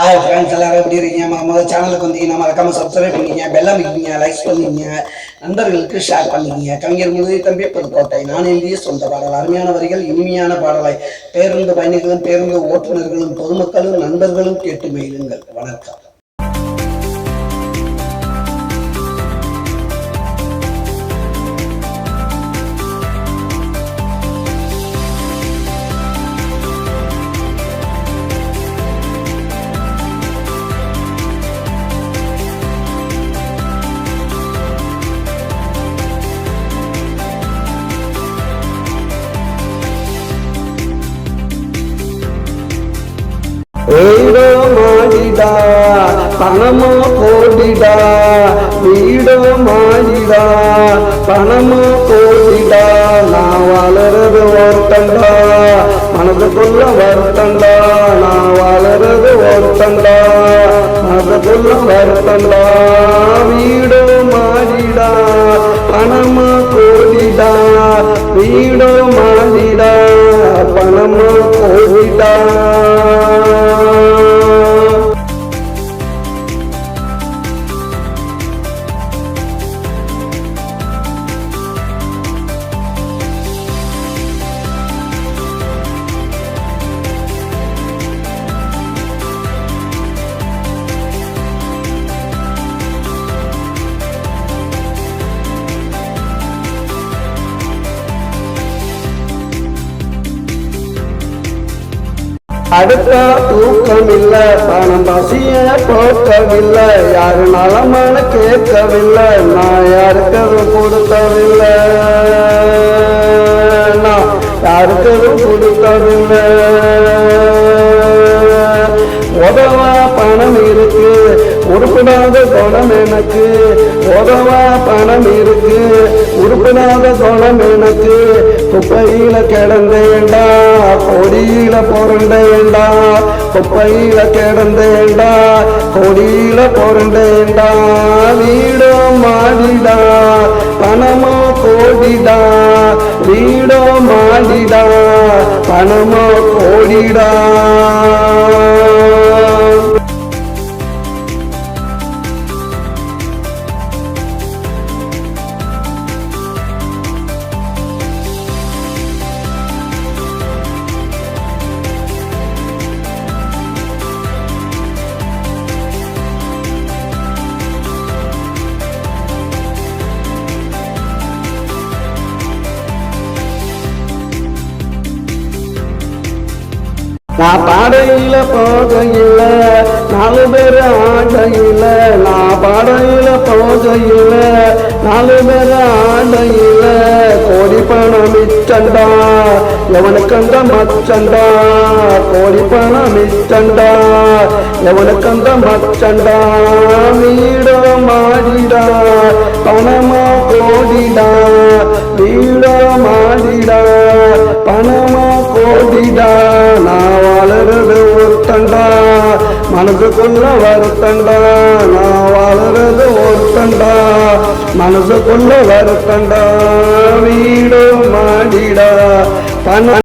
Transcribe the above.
Hi friends, எல்லாரும் எப்படி இருக்கீங்க? முதல் சேனலுக்கு வந்தீங்கன்னா மறக்காம சப்ஸ்கிரைப் பண்ணிக்கங்க, பெல் அமைக்கிங்க, லைக்ஸ் பண்ணிக்கங்க, நண்பர்களுக்கு ஷேர் பண்ணிக்கங்க. கவிஞர் முழுதை தம்பி புதுக்கோட்டை. நான் எழுதிய சொந்த பாடல். அருமையான வரிகள், இனிமையான பாடலை பேருந்து பயணிகளும் பேருந்து ஓட்டுநர்களும் பொதுமக்களும் நண்பர்களும் கேட்டு மகிழுங்கள். வணக்கம். வீடோ மாடிடா பணமோ கோடிடா, வீடோ மாடிடா பணமோ கோடிடா, நான் வளர்றது ஒருத்தண்டா மனதுக்குள்ள வருத்தண்டா, நான் வளர்றது ஒருத்தண்டா மனதுக்குள்ள வருத்தண்டா. வீடோ மாடிடா பணமோ கோடிடா, வீடோ மாடிடா பணமோ கோடிடா. அடுத்தா தூக்கமில்லை, பணம் பசிய போக்கவில்லை, யாரு நலமான கேட்கவில்லை, நான் யாருக்கதும் கொடுக்கவில்லை, நான் யாருக்கதும் கொடுக்கவில்லை. உதவா பணம் இருக்கு, உருப்படாத குணம் எனக்கு, உதவா பணம் இருக்கு, உருப்படாத குணம் எனக்கு. குப்பையில கிடந்தேண்டா கொடியில பொருண்டேண்டா, குப்பையில கிடந்தேண்டா கொடியில பொருண்டேண்டா. வீடோ மாடிடா பணமோ கோடிடா, வீடோ மாடிடா பணமோ கோடிடா. நான் பாடையில போகையில நாலு பேர் ஆண்டையில, நான் பாடையில போகையில நாலு பேர் ஆண்டையில, கோடி பணம் மிச்சண்டா எவனுக்கந்த மச்சண்டா, கோடி பணம் மிச்சண்டா எவனுக்கந்த மச்சண்டா. வீடோ மாடிடா பணமோ கோடிடா, வீடோ மாடிடா பணமோ கோடிடா, நான் வளர்றது ஒருத்தண்டா மனசுக்குள்ள வருத்தண்டா, நான் வளர்றது ஒருத்தண்டா மனசுக்குள்ள வருத்தண்டா. வீடோ மாடிடா பணம்